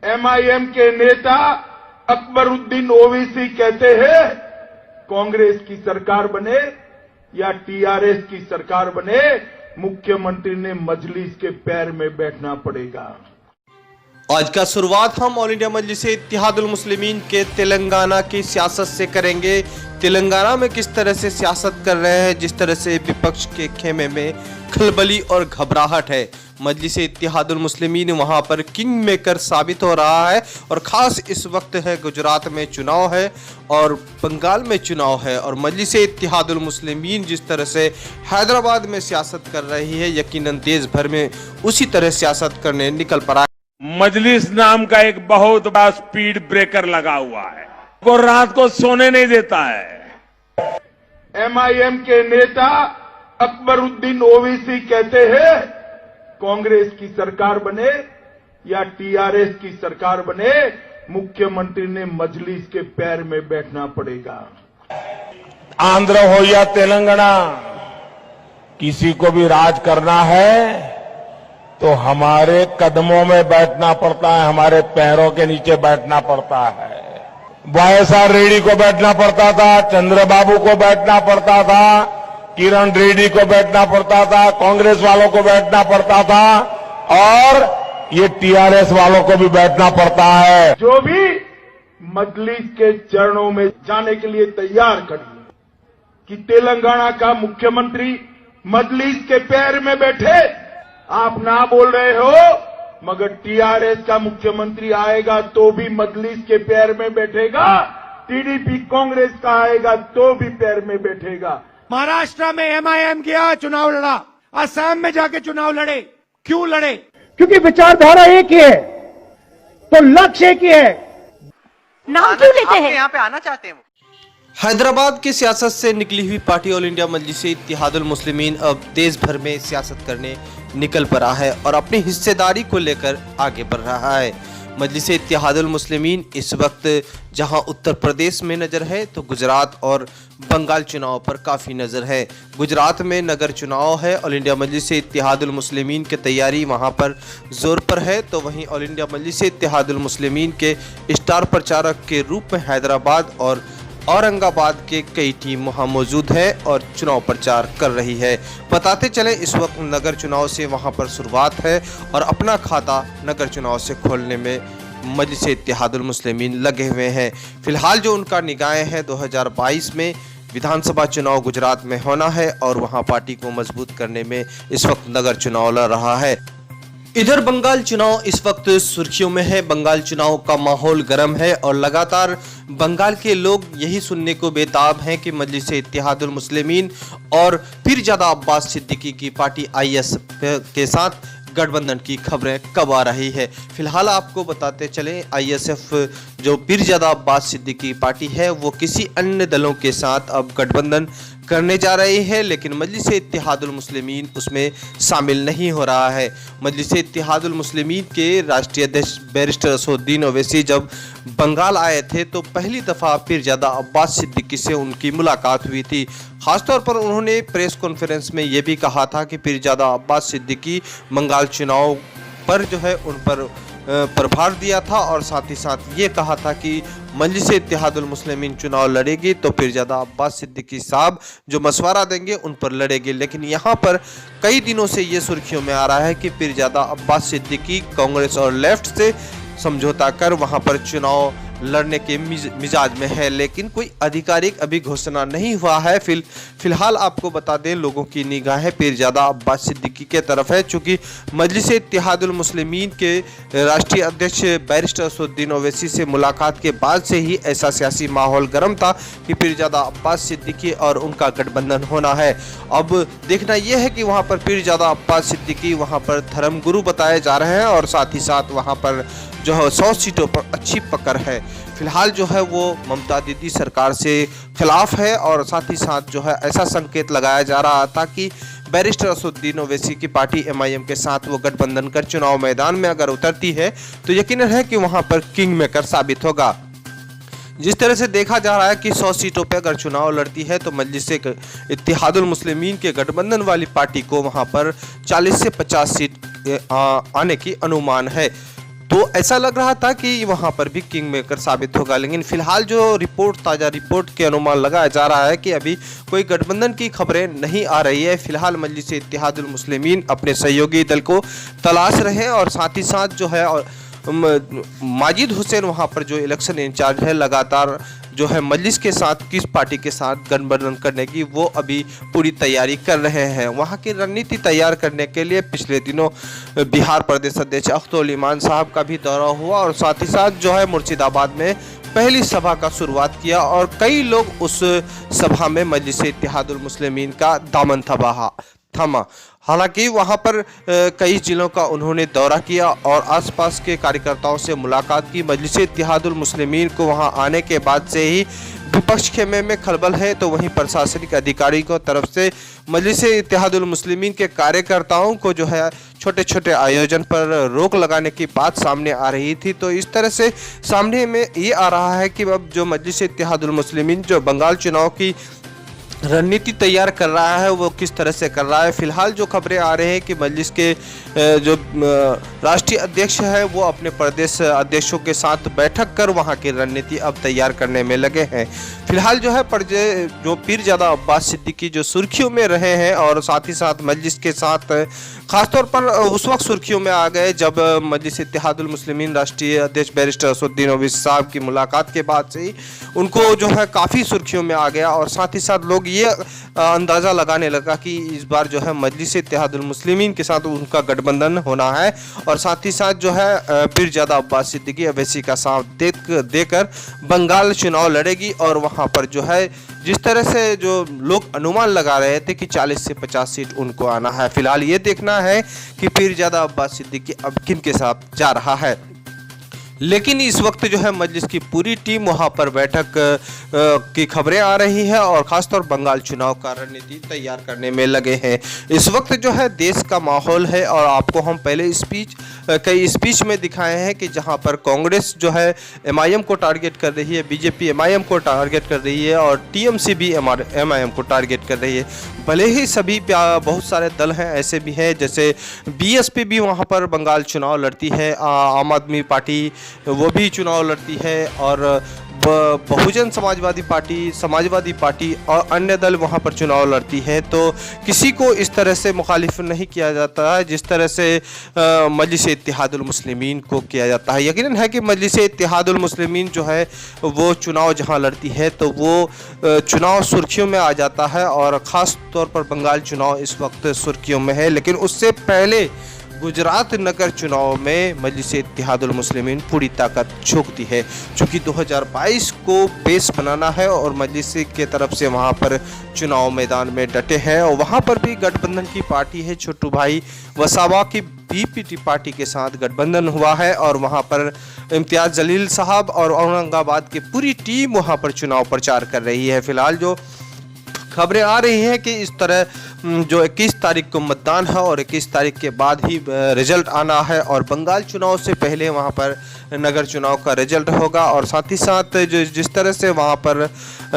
MIM के नेता अकबरुद्दीन ओवैसी कहते हैं कांग्रेस की सरकार बने या टीआरएस की सरकार बने, मुख्यमंत्री ने मजलिस के पैर में बैठना पड़ेगा। आज का शुरुआत हम ऑल इंडिया मजलिस इत्तेहादुल मुस्लिमीन के तेलंगाना की सियासत से करेंगे। तेलंगाना में किस तरह से सियासत कर रहे हैं, जिस तरह से विपक्ष के खेमे में खलबली और घबराहट है। मजलिस इत्तेहादुल मुस्लिमीन वहां पर किंग मेकर साबित हो रहा है और खास इस वक्त है गुजरात में चुनाव है और बंगाल में चुनाव है और मजलिस इत्तेहादुल मुस्लिमीन जिस तरह से हैदराबाद में सियासत कर रही है, यकीनन देश भर में उसी तरह सियासत करने निकल पड़ा है। मजलिस नाम का एक बहुत बड़ा स्पीड ब्रेकर लगा हुआ है, वो रात को सोने नहीं देता है। एमआईएम के नेता अकबरुद्दीन ओवैसी कहते हैं कांग्रेस की सरकार बने या टीआरएस की सरकार बने, मुख्यमंत्री ने मजलिस के पैर में बैठना पड़ेगा। आंध्र हो या तेलंगाना, किसी को भी राज करना है तो हमारे कदमों में बैठना पड़ता है, हमारे पैरों के नीचे बैठना पड़ता है। वाईएसआर रेड्डी को बैठना पड़ता था, चंद्रबाबू को बैठना पड़ता था, किरण रेड्डी को बैठना पड़ता था, कांग्रेस वालों को बैठना पड़ता था और ये टीआरएस वालों को भी बैठना पड़ता है। जो भी मजलिस के चरणों में जाने के लिए तैयार खड़ी है कि तेलंगाना का मुख्यमंत्री मजलिस के पैर में बैठे, आप ना बोल रहे हो, मगर टीआरएस का मुख्यमंत्री आएगा तो भी मजलिस के पैर में बैठेगा, टीडीपी कांग्रेस का आएगा तो भी पैर में बैठेगा। महाराष्ट्र में एमआईएम गया, चुनाव लड़ा, असम में जाके चुनाव लड़े। क्यों लड़े? क्योंकि विचारधारा एक ही है, तो लक्ष्य एक ही है। नाम क्यों लेते हैं? यहाँ पे आना चाहते हैं। हैदराबाद की सियासत से निकली हुई पार्टी ऑल इंडिया मजलिस इत्तेहादुल मुस्लिमीन अब देश भर में सियासत करने निकल पड़ा है और अपनी हिस्सेदारी को लेकर आगे बढ़ रहा है। मजलिस इत्तेहादुल मुस्लिमीन इस वक्त जहां उत्तर प्रदेश में नज़र है तो गुजरात और बंगाल चुनाव पर काफ़ी नज़र है। गुजरात में नगर चुनाव है, ऑल इंडिया मजलिस इत्तेहादुल मुस्लिमीन की तैयारी वहां पर जोर पर है, तो वहीं ऑल इंडिया मजलिस इत्तेहादुल मुस्लिमीन के स्टार प्रचारक के रूप में हैदराबाद और औरंगाबाद के कई टीम वहां मौजूद है और चुनाव प्रचार कर रही है। बताते चले इस वक्त नगर चुनाव से वहां पर शुरुआत है और अपना खाता नगर चुनाव से खोलने में मजलिस इत्तेहादुल मुस्लिमीन लगे हुए हैं। फिलहाल जो उनका निगाहें है 2022 में विधानसभा चुनाव गुजरात में होना है और वहां पार्टी को मजबूत करने में इस वक्त नगर चुनाव लड़ रहा है। इधर बंगाल चुनाव इस वक्त सुर्खियों में है। बंगाल चुनाव का माहौल गर्म है और लगातार बंगाल के लोग यही सुनने को बेताब हैं कि मजलिस इत्तेहादुल मुस्लिमीन और पीरजादा अब्बास सिद्दीकी की पार्टी आईएसएफ के साथ गठबंधन की खबरें कब आ रही है। फिलहाल आपको बताते चलें आईएसएफ जो पीरजादा अब्बास सिद्दीकी पार्टी है वो किसी अन्य दलों के साथ अब गठबंधन करने जा रही है, लेकिन मजलिस इत्तेहादुल मुस्लिमीन उसमें शामिल नहीं हो रहा है। मजलिस इत्तेहादुल मुस्लिमीन के राष्ट्रीय अध्यक्ष बैरिस्टर असदुद्दीन ओवैसी जब बंगाल आए थे तो पहली दफ़ा पीरजादा अब्बास सिद्दीकी से उनकी मुलाकात हुई थी। खासतौर पर उन्होंने प्रेस कॉन्फ्रेंस में ये भी कहा था कि पीरजादा अब्बास सिद्दीकी बंगाल चुनाव पर जो है उन पर प्रभार दिया था और साथ ही साथ ये कहा था कि मजलिस इत्तेहादुल मुस्लिमीन चुनाव लड़ेगी तो पीरजादा अब्बास सिद्दीकी साहब जो मशवरा देंगे उन पर लड़ेगी। लेकिन यहाँ पर कई दिनों से ये सुर्खियों में आ रहा है कि पीरजादा अब्बास सिद्दीकी कांग्रेस और लेफ्ट से समझौता कर वहाँ पर चुनाव लड़ने के मिजाज में है, लेकिन कोई आधिकारिक अभी घोषणा नहीं हुआ है। फिलहाल आपको बता दें लोगों की निगाहें पीरजादा अब्बास सिद्दीकी के तरफ है, चूँकि मजलिस इत्तेहादुल मुस्लिमीन के राष्ट्रीय अध्यक्ष बैरिस्टर असदुद्दीन ओवैसी से मुलाकात के बाद से ही ऐसा सियासी माहौल गर्म था कि पीरजादा अब्बास सिद्दीकी और उनका गठबंधन होना है। अब देखना यह है कि वहाँ पर पीरजादा अब्बास सिद्दीकी वहाँ पर धर्मगुरु बताए जा रहे हैं और साथ ही साथ वहाँ पर जो है 100 सीटों पर अच्छी पकड़ है। फिलहाल जो है वो ममता दीदी सरकार से खिलाफ है और साथ ही साथ जो है ऐसा संकेत लगाया जा रहा था कि बैरिस्टर असदुद्दीन ओवैसी की पार्टी एमआईएम के साथ वो गठबंधन कर चुनाव मैदान में अगर उतरती है तो यकीनन है कि वहां पर किंग मेकर साबित होगा। जिस तरह से देखा जा रहा है कि 100 सीटों पर अगर चुनाव लड़ती है तो मजलिस इत्तेहादुल मुस्लिमीन के गठबंधन वाली पार्टी को वहां पर 40 से 50 सीट आने की अनुमान है। तो ऐसा लग रहा था कि वहां पर भी किंग मेकर साबित होगा, लेकिन फिलहाल जो ताज़ा रिपोर्ट के अनुमान लगाया जा रहा है कि अभी कोई गठबंधन की खबरें नहीं आ रही है। फिलहाल मजलिस इत्तेहादुल मुस्लिमीन अपने सहयोगी दल को तलाश रहे हैं और साथ ही साथ जो है माजिद हुसैन वहां पर जो इलेक्शन इंचार्ज है लगातार जो है मजलिस के साथ किस पार्टी के साथ गठबंधन करने की वो अभी पूरी तैयारी कर रहे हैं। वहां की रणनीति तैयार करने के लिए पिछले दिनों बिहार प्रदेश अध्यक्ष अख्तरुल इमान साहब का भी दौरा हुआ और साथ ही साथ जो है मुर्शिदाबाद में पहली सभा का शुरुआत किया और कई लोग उस सभा में मजलिस इत्तेहादुल मुस्लिमीन का दामन थामा। हालांकि वहां पर कई जिलों का उन्होंने दौरा किया और आसपास के कार्यकर्ताओं से मुलाकात की। मजलिस इत्तेहादुल मुस्लिमीन को वहां आने के बाद से ही विपक्ष खेमे में खलबल है, तो वहीं प्रशासनिक अधिकारी की तरफ से मजलिस इत्तेहादुल मुस्लिमीन के कार्यकर्ताओं को जो है छोटे छोटे आयोजन पर रोक लगाने की बात सामने आ रही थी। तो इस तरह से सामने में ये आ रहा है कि अब जो मजलिस इत्तेहादुल मुस्लिमीन जो बंगाल चुनाव की रणनीति तैयार कर रहा है वो किस तरह से कर रहा है। फिलहाल जो खबरें आ रही हैं कि मजलिस के जो राष्ट्रीय अध्यक्ष है वो अपने प्रदेश अध्यक्षों के साथ बैठक कर वहां की रणनीति अब तैयार करने में लगे हैं। फिलहाल जो है जो पीरजादा अब्बास सिद्दीकी जो सुर्खियों में रहे हैं और साथ ही साथ मजलिस के साथ खासतौर पर उस वक्त सुर्खियों में आ गए जब मजलिस इत्तेहादुल मुस्लिमीन राष्ट्रीय अध्यक्ष बैरिस्टर असदुद्दीन ओवैसी साहब की मुलाकात के बाद से ही उनको जो है काफ़ी सुर्खियों में आ गया और साथ ही साथ लोग ये अंदाज़ा लगाने लगा कि इस बार जो है मजलिस इत्तेहादुल मुस्लिमीन के साथ उनका गठबंधन होना है और साथ ही साथ जो है पीरजादा अब्बास सिद्दीकी ओवैसी का साथ देकर बंगाल चुनाव लड़ेगी और वहाँ पर जो है जिस तरह से जो लोग अनुमान लगा रहे थे कि 40 से 50 सीट उनको आना है। फिलहाल ये देखना है कि पीरजादा अब्बास सिद्दीकी अब किन के साथ जा रहा है। लेकिन इस वक्त जो है मजलिस की पूरी टीम वहां पर बैठक की खबरें आ रही है और खासतौर बंगाल चुनाव का रणनीति तैयार करने में लगे हैं। इस वक्त जो है देश का माहौल है और आपको हम पहले कई स्पीच में दिखाए हैं कि जहां पर कांग्रेस जो है एमआईएम को टारगेट कर रही है, बीजेपी एमआईएम को टारगेट कर रही है और टीएमसी भी एमआईएम को टारगेट कर रही है। भले ही सभी बहुत सारे दल हैं ऐसे भी हैं जैसे बीएसपी भी वहां पर बंगाल चुनाव लड़ती है, आम आदमी पार्टी वो भी चुनाव लड़ती है और बहुजन समाजवादी पार्टी और अन्य दल वहां पर चुनाव लड़ती है। तो किसी को इस तरह से मुखालिफ नहीं किया जाता है जिस तरह से मजलिस इत्तेहादुल मुस्लिमीन को किया जाता है। यकीनन है कि मजलिस इत्तेहादुल मुस्लिमीन जो है वो चुनाव जहां लड़ती है तो वो चुनाव सुर्खियों में आ जाता है और ख़ास तौर पर बंगाल चुनाव इस वक्त सुर्खियों में है। लेकिन उससे पहले गुजरात नगर चुनाव में मजलिस इत्तेहादुल मुस्लिमीन पूरी ताकत झोंकती है चूँकि 2022 को बेस बनाना है और मजलिस के तरफ से वहां पर चुनाव मैदान में डटे हैं और वहां पर भी गठबंधन की पार्टी है। छोटू भाई वसावा की बीपीटी पार्टी के साथ गठबंधन हुआ है और वहां पर इम्तियाज जलील साहब और औरंगाबाद की पूरी टीम वहां पर चुनाव प्रचार कर रही है। फिलहाल जो खबरें आ रही हैं कि इस तरह जो 21 तारीख को मतदान है और 21 तारीख के बाद ही रिजल्ट आना है और बंगाल चुनाव से पहले वहां पर नगर चुनाव का रिजल्ट होगा और साथ ही साथ जो जिस तरह से वहां पर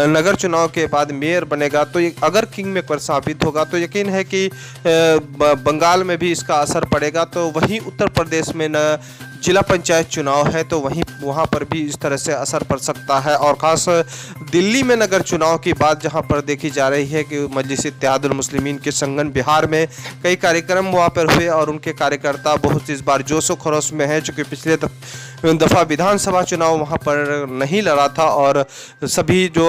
नगर चुनाव के बाद मेयर बनेगा तो अगर किंग मेकर साबित होगा तो यकीन है कि बंगाल में भी इसका असर पड़ेगा। तो वहीं उत्तर प्रदेश में जिला पंचायत चुनाव है तो वहाँ पर भी इस तरह से असर पड़ सकता है और ख़ास दिल्ली में नगर चुनाव की बात जहाँ पर देखी जा रही है कि मजलिस इत्तेहादुल मुस्लिमीन के संगन बिहार में कई कार्यक्रम वहाँ पर हुए और उनके कार्यकर्ता बहुत इस बार जोशो खरोश में है चूँकि पिछले दफ़ा विधानसभा चुनाव वहाँ पर नहीं लड़ा था और सभी जो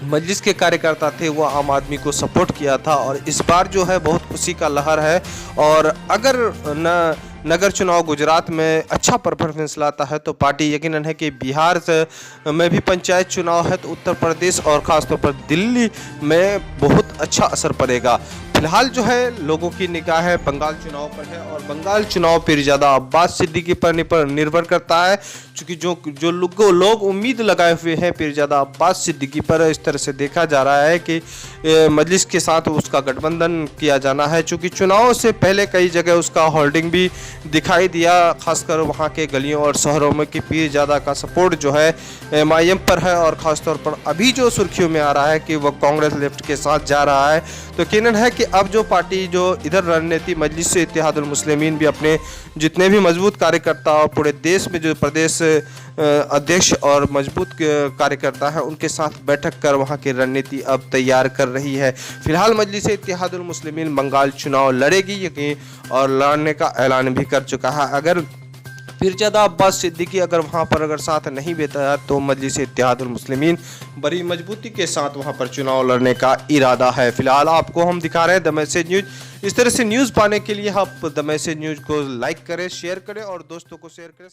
मजलिस के कार्यकर्ता थे वो आम आदमी को सपोर्ट किया था और इस बार जो है बहुत खुशी का लहर है और अगर नगर चुनाव गुजरात में अच्छा परफॉर्मेंस लाता है तो पार्टी यकीनन है कि बिहार में भी पंचायत चुनाव है तो उत्तर प्रदेश और ख़ासतौर पर दिल्ली में बहुत अच्छा असर पड़ेगा। फिलहाल जो है लोगों की निगाह बंगाल चुनाव पर है और बंगाल चुनाव पीरजादा अब्बास सिद्दीकी पर निर्भर करता है क्योंकि जो लोग उम्मीद लगाए हुए हैं पीरजादा अब्बास सिद्दीकी पर। इस तरह से देखा जा रहा है कि मजलिस के साथ उसका गठबंधन किया जाना है। चूँकि चुनाव से पहले कई जगह उसका होल्डिंग भी दिखाई दिया, खासकर वहाँ के गलियों और शहरों में कि पीरजादा का सपोर्ट जो है MIM पर है, और ख़ासतौर पर अभी जो सुर्खियों में आ रहा है कि वह कांग्रेस लेफ्ट के साथ जा रहा है। तो यकीनन है कि अब जो पार्टी जो इधर रणनीति मजलिस से इत्तेहादुल मुस्लिमीन भी अपने जितने भी मजबूत कार्यकर्ता और पूरे देश में जो प्रदेश अध्यक्ष और मजबूत कार्यकर्ता हैं उनके साथ बैठक कर वहां की रणनीति अब तैयार कर रही है। फिलहाल मजलिस इत्तेहादुल मुस्लिमीन बंगाल चुनाव लड़ेगी यकीन और लड़ने का ऐलान भी कर चुका है। अगर पीरजादा अब्बास सिद्दीकी अगर वहां पर अगर साथ नहीं देता तो मजलिस इत्तेहादुल मुस्लिमीन बड़ी मजबूती के साथ वहां पर चुनाव लड़ने का इरादा है। फिलहाल आपको हम दिखा रहे हैं द मैसेज न्यूज। इस तरह से न्यूज़ पाने के लिए आप द मैसेज न्यूज को लाइक करें, शेयर करें और दोस्तों को शेयर करें।